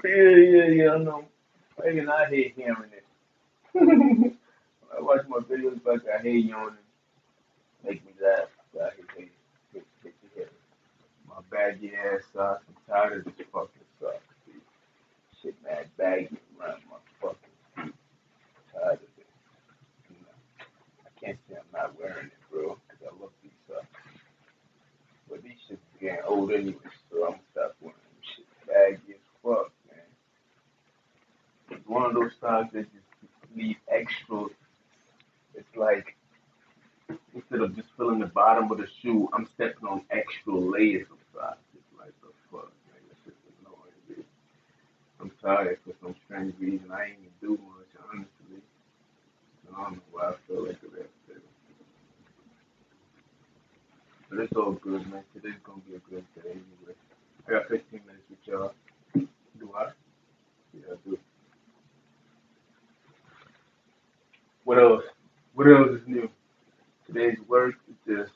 Yeah, I know. Even I hate hearing it. When I watch my videos back, I hate yawning. Make me laugh. I hate to hear it. My baggy ass socks. I'm tired of this fucking socks. Dude. Shit, man, baggy around my fucking feet. Tired of it. You know, I can't say I'm not wearing it, bro, because I love these socks. But these shits is getting old anyway, so I'm gonna stop wearing them shit. Baggy as fuck, man. It's one of those socks that just leave extra. It's like instead of just filling the bottom of the shoe, I'm stepping on extra layers of socks. It's like the fuck, man. This shit's annoying, dude. I'm tired for some strange reason. I ain't even do much, honestly. I don't know why I feel like that. But it's all good, man. Today's gonna be a good day anyway. I got 15 minutes with y'all. Do I? Yeah, I do. What else? What else is new? Today's work is just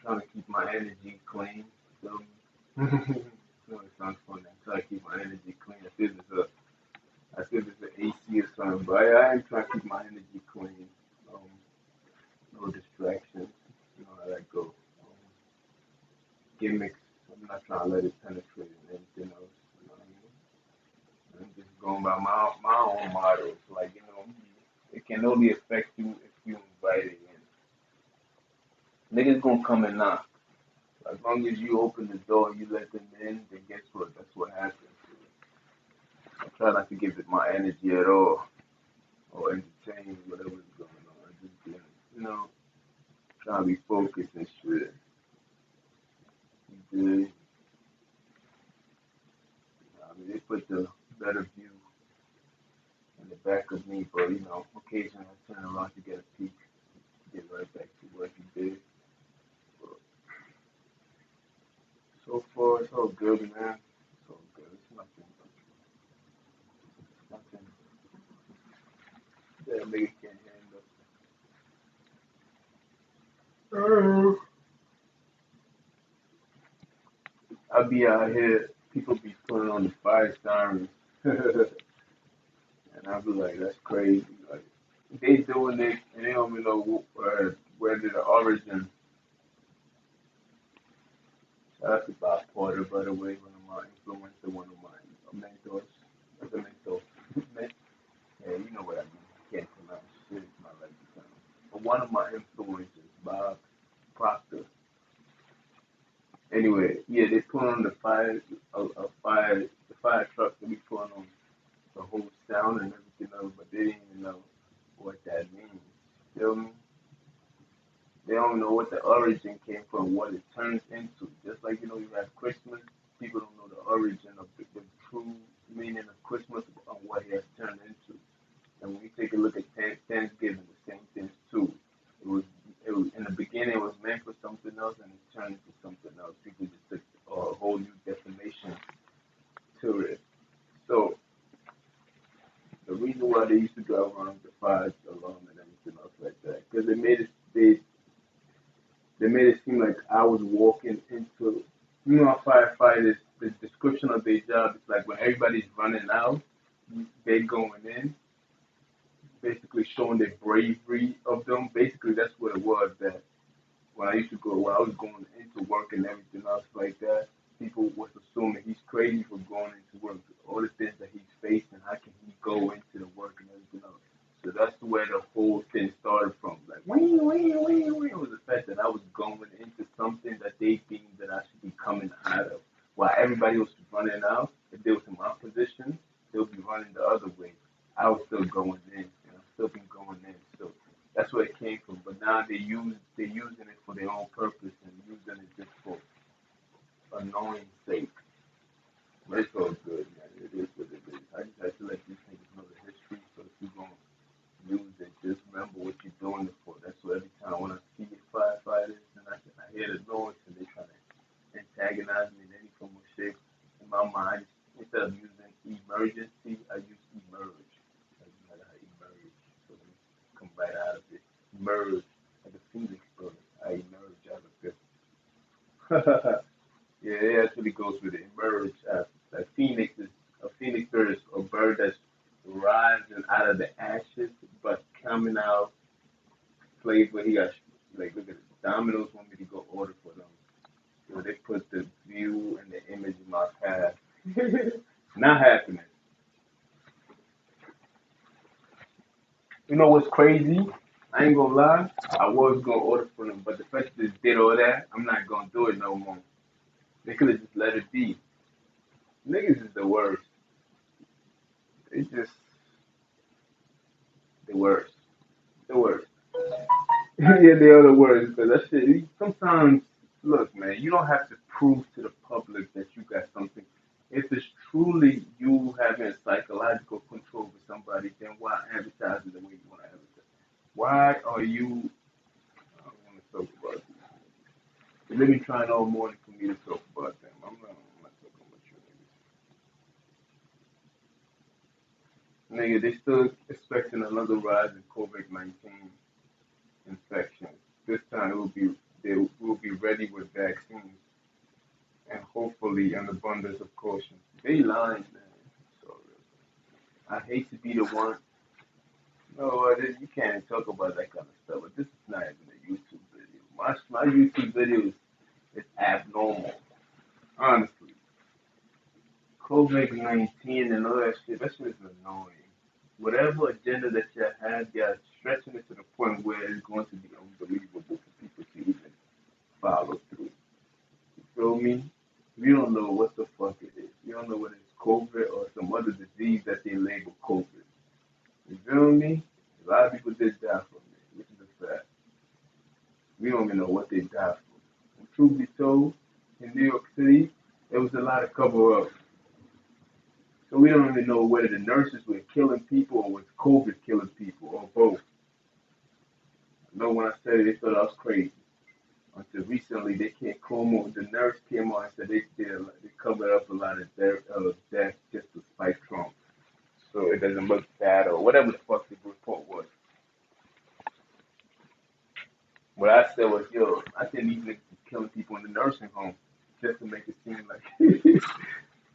trying to keep my energy clean. So, no, it sounds funny. I'm trying to keep my energy clean. I feel there's an AC or something, but I am trying to keep my energy clean. Um, no distractions. You know how that goes. Gimmicks. I'm not trying to let it penetrate in anything else. You know what I mean? I'm just going by my own models. Like, it can only affect you if you invite it in. Niggas gonna come and knock. As long as you open the door and you let them in, then guess what? That's what happens. I try not to give it my energy at all or entertain whatever's going on. I just try to be focused and shit. You dig? I mean, they put the better view in the back of me, but occasionally I turn around to get a peek, get right back to what you did. But so far, it's all good, man. It's all good. It's nothing that a nigga can't handle. I be out here, people be putting on the fire sirens, and I be like, that's crazy. Like, they doing it, and they don't even know where the origin. Shout out to Bob Porter, by the way, one of my influencers, one of my mentors. What's a mentor? Yeah, you know what I mean. I can't pronounce shit. It's not like the time. But one of my influencers, Bob Proctor. Anyway, yeah, they put on the fire truck that we put on the whole sound and everything else, but they didn't even know what that means. Feel me? They don't know what the origin came from, what it turns into. Just like you have Christmas, people don't know the origin of the true meaning of Christmas and what it has turned into. And when you take a look at Thanksgiving, the same thing too. It was, it was in the beginning it was meant for something else and it turned into something else. People just took a whole new definition to it. So the reason why they used to drive around the fire alarm and everything else like that, because they made it seem like I was walking into how firefighters the description of their job is like when everybody's running out, they going in basically showing the bravery of them. Basically, that's what it was. That when I was going into work and everything else like that, people was assuming he's crazy for going into work. All the things that he's facing, how can he go into the work and everything else? So that's where the whole thing started from. Like, wing. It was the fact that I was going into something that they deemed that I should be coming out of. While everybody was running out, if they was in my position, they'll be running the other way. I was still going in, still been going in. So that's where it came from. But now they're using it for their own purpose and using it just for annoying sake. But it's all good, man. It is what it is. I just have to let these niggas know the history so if you gonna use it, just remember what you're doing it for. That's why every time when I see the firefighters and I hear the noise and they try to antagonize me in any form of shape, in my mind, instead of using emergency, I use emerge. Like you know how emerge. So when you come right out of it, emerge like a phoenix bird. I emerge out of it. Yeah, they actually usually goes with it. Emerge. Like phoenix is a phoenix bird is a bird that's rising out of the ashes, but coming out flavor. He got like look at it. Domino's want me to go order for them. So they put the view and the image in my path. Not happening. You know what's crazy? I ain't gonna lie. I was gonna order for them, but the fact that they did all that, I'm not gonna do it no more. They could have just let it be. Niggas is the worst. They just the worst. The worst. Yeah, they are the worst. Because that shit. Sometimes, look, man, you don't have to prove to the public that you got something. If it's truly you having psychological control over somebody, then why advertise it the way you want to advertise? Why are you? I don't want to talk about this. They've been trying all morning for me to talk about them. I'm not talking about you niggas. Nigga, they still expecting another rise in COVID-19 infections. This time they will be ready with vaccines and hopefully an abundance of caution. They lying, man. So I hate to be the one. No, you can't talk about that kind of stuff. But this is not even a YouTube video. My YouTube video is abnormal. Honestly, COVID-19 and all that shit is annoying. Whatever agenda that you have, you're stretching it to the point where it's going to be unbelievable for people to even follow through. You feel me? We don't know what the fuck it is. We don't know whether it's COVID or some other disease that they label COVID. You feel me? A lot of people did die from it, which is a fact. We don't even know what they died from. And truth be told, in New York City, there was a lot of cover up. So we don't even know whether the nurses were killing people or was COVID killing people or both. I know when I said it, they thought I was crazy. Until recently, they can't come on. The nurse came on and said they covered up a lot of death just to spite Trump. So it doesn't look bad or whatever the fuck the report was. What I said was, yo, I think these niggas is killing people in the nursing home just to make it seem like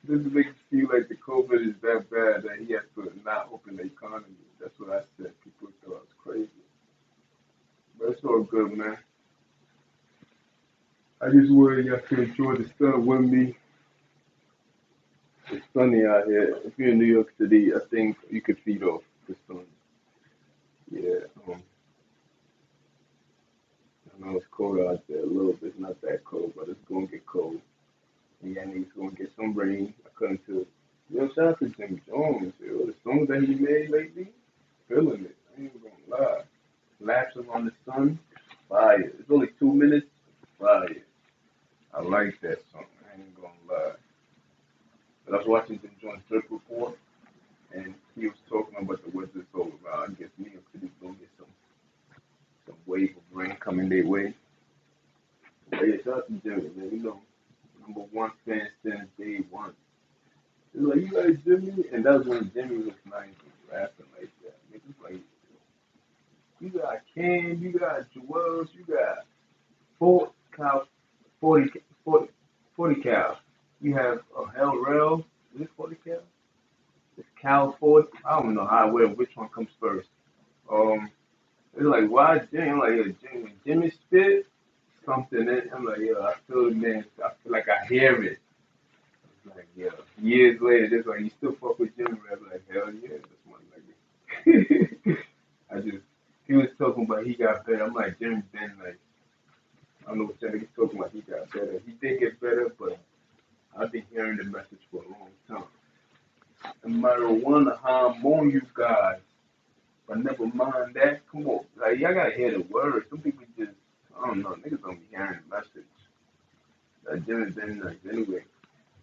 just to make it seem like the COVID is that bad that he has to not open the economy. That's what I said. People thought I was crazy. But it's all good, man. I just wanted y'all to enjoy the sun with me. It's sunny out here. If you're in New York City, I think you could feed off the sun. Yeah, I know it's cold out there a little bit. It's not that cold, but it's gonna get cold. And yeah, niggas gonna get some rain. According to, shout out to Jim Jones. Yo, the songs that he made lately, feeling it. I ain't even gonna lie. Lapses on the Sun, fire. It's only 2 minutes, fire. I like that song. I ain't gonna lie. But I was watching Jim Jones' Drip Report, and he was talking about the weather's all around. I guess New York City's gonna get some wave of rain coming their way. But yeah, shout out to Jimmy, man. Number one fan since day one. He was like, you guys Jimmy? And that was when Jimmy was not even rapping like that. Niggas like, you got Cam, you got Joels, you got four cow, 40, 40, 40 cows. You have Hell Rail. Is it 40 cows? It's Cal 40. I don't know which one comes first. It's like, why Jimmy? I'm like, yo, Jimmy spit something in. I'm like, yo, I feel it, man. I feel like I hear it. It's like, yo, years later, it's like, you still fuck with Jimmy? I'm like, hell yeah, that's my nigga. He was talking about he got better. I'm like, Jimmy been like, I don't know what that nigga's talking about. He got better. He did get better, but I've been hearing the message for a long time. No matter what, how I'm on you guys, but never mind that. Come on, like y'all gotta hear the words. Some people just, I don't know, niggas don't be hearing the message. Jimmy been like, anyway,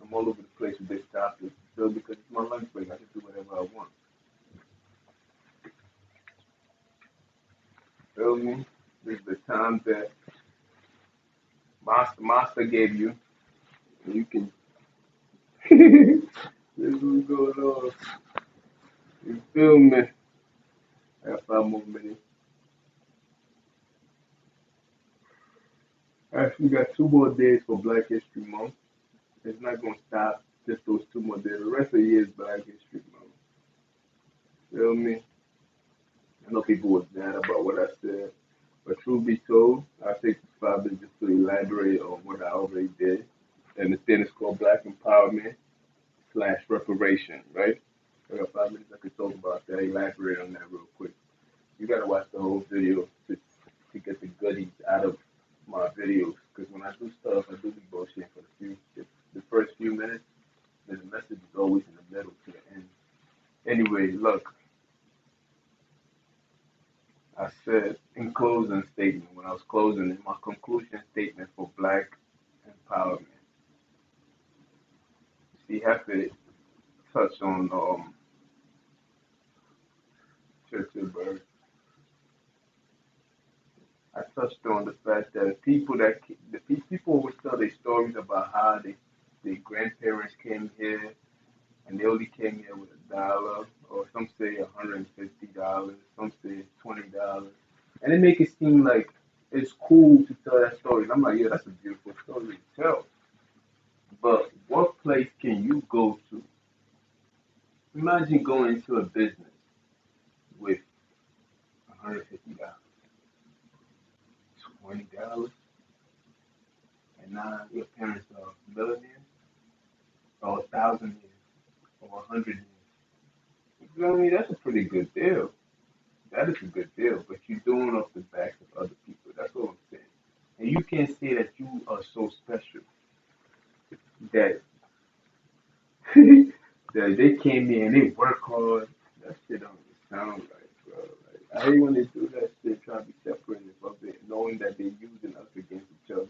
I'm all over the place with this topic. So because it's my lunch break, I can do whatever I want. Feel me? This is the time that Master gave you. And you can. This is what's going on. You feel me? I got 5 more minutes. Actually, got 2 more days for Black History Month. It's not gonna stop just those 2 more days. The rest of the year is Black History Month. Feel me? I know people was mad about what I said, but truth be told, I take this 5 minutes just to elaborate on what I already did. And the thing is called Black Empowerment slash Reparation, right? I got 5 minutes I could talk about that, elaborate on that real quick. You gotta watch the whole video to get the goodies out of my videos. Because when I do stuff, I do be bullshitting for the first few minutes. Then the message is always in the middle to the end. Anyway, look, I said in closing statement, when I was closing, in my conclusion statement for Black Empowerment, see, have to touch on Churchill Bird. I touched on the fact that people always tell their stories about how their grandparents came here and they only came here with $1, or some say $150, some say $20, and they make it seem like it's cool to tell that story. And I'm like, yeah, that's a beautiful story to tell. But what place can you go to? Imagine going into a business with $150, $20, and now your parents are millionaires, or 1,000 years, or 100 years. You know what I mean? That's a pretty good deal. That is a good deal, but you're doing off the backs of other people. That's what I'm saying. And you can't say that you are so special that that they came here and they work hard. That shit don't sound right, bro. Like, I hate when they do that shit, trying to be separated from it, knowing that they're using us against each other.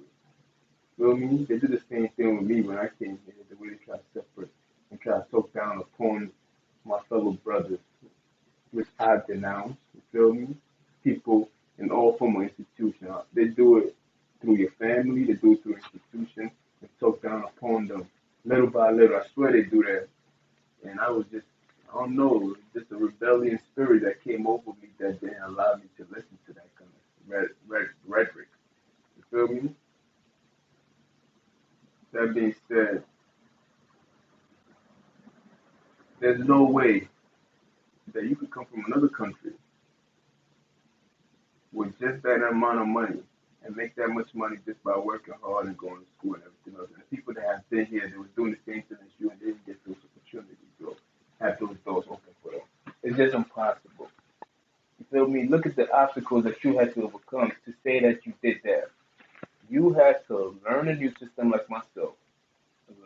You know what I mean? They did the same thing with me when I came here, the way they try to separate and try to talk down upon my fellow brothers, which I denounce. You feel me? People in all form of institution. They do it through your family, they do it through institutions, and talk down upon them little by little. I swear they do that. And I was just, I don't know, just a rebellion spirit that came over me that didn't allow me to listen to that kind of rhetoric. You feel me? That being said, there's no way that you could come from another country with just that amount of money and make that much money just by working hard and going to school and everything else. And the people that have been here, they was doing the same thing as you and they didn't get those opportunities or have those doors open for them. It's just impossible. You feel me? Look at the obstacles that you had to overcome to say that you did that. You had to learn a new system like myself,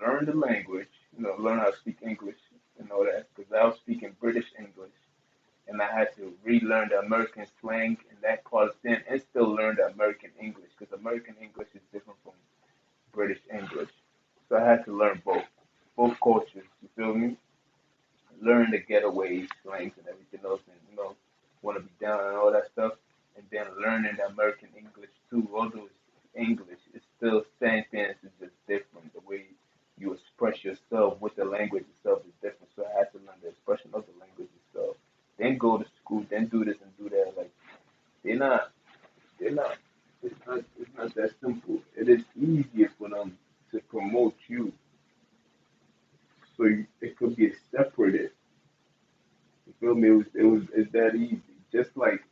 learn the language, learn how to speak English and all that, because I was speaking British English and I had to relearn the American slang and that part of then and still learn the American English because American English is different from British English. So I had to learn both cultures, you feel me? Learn the getaway slangs and everything else and, want to be down and all that stuff. And then learning the American English too, although it's English, it's still same thing, it's just different. The way you express yourself with the language itself is different. So I had to learn the expression of the language itself. Then go to school, then do this and do that. Like they're not, they're not. It's not that simple. It is easier for them to promote you, so it could be separated. You feel me? It's that easy. Just like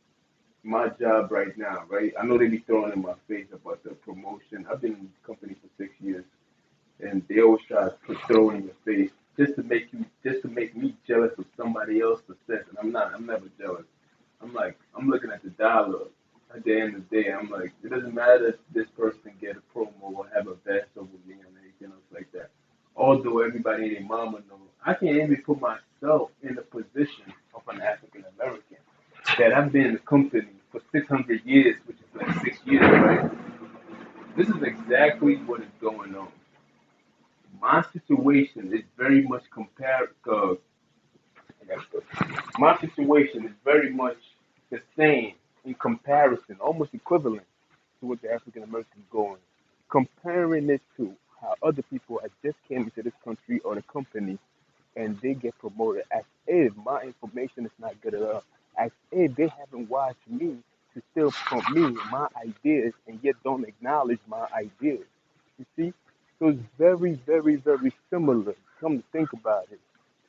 my job right now, right? I know they be throwing in my face about the promotion. I've been in the company for 6 years, and they always try to throw in your face just to make me jealous of somebody else's success. And I'm not. I'm never jealous. I'm like, I'm looking at the dollar. At the end of the day, I'm like, it doesn't matter if this person get a promo or have a vest over me and anything else like that. Although everybody and their mama know, I can't even put myself in the position of an African American that I've been in the company for 600 years, which is like 6 years, right? This is exactly what is going on. My situation is very much compared. My situation is very much the same in comparison, almost equivalent to what the African Americans going. Comparing it to how other people had just came into this country or the company and they get promoted as if my information is not good enough, as if they haven't watched me to still promote me, my ideas, and yet don't acknowledge my ideas. You see? So it's very, very, very similar. Come to think about it.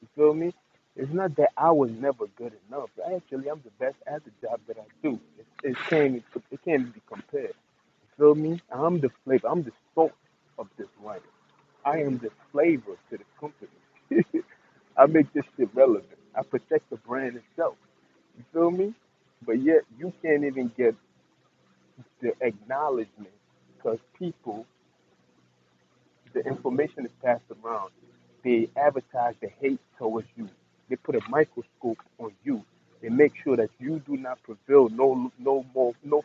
You feel me? It's not that I was never good enough. Actually, I'm the best at the job that I do. It can't be compared. You feel me? I'm the flavor. I'm the salt of this wine. I am the flavor to the company. I make this shit relevant. I protect the brand itself. You feel me? But yet you can't even get the acknowledgement because people, the information is passed around. They advertise the hate towards you. They put a microscope on you. They make sure that you do not prevail no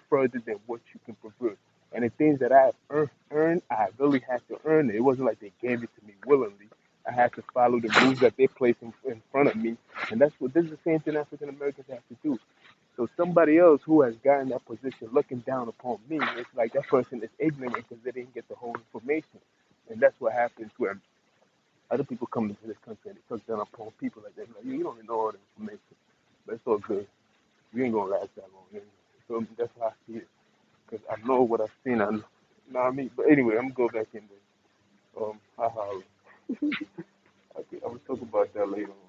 further than what you can prevail. And the things that I have earned, I really had to earn it. It wasn't like they gave it to me willingly. I had to follow the rules that they placed in front of me. And that's what this is the same thing African Americans have to do. So somebody else who has gotten that position looking down upon me, it's like that person is ignorant because they didn't get the whole information. And that's what happens where other people come into this country and they talk down upon people like that. Like, you don't even know all the information. But it's all good. You ain't gonna last that long. Anyway. So that's how I see it. Because I know what I've seen. I know what I mean? But anyway, I'm gonna go back in there. I holler. Okay, I'm gonna talk about that later on.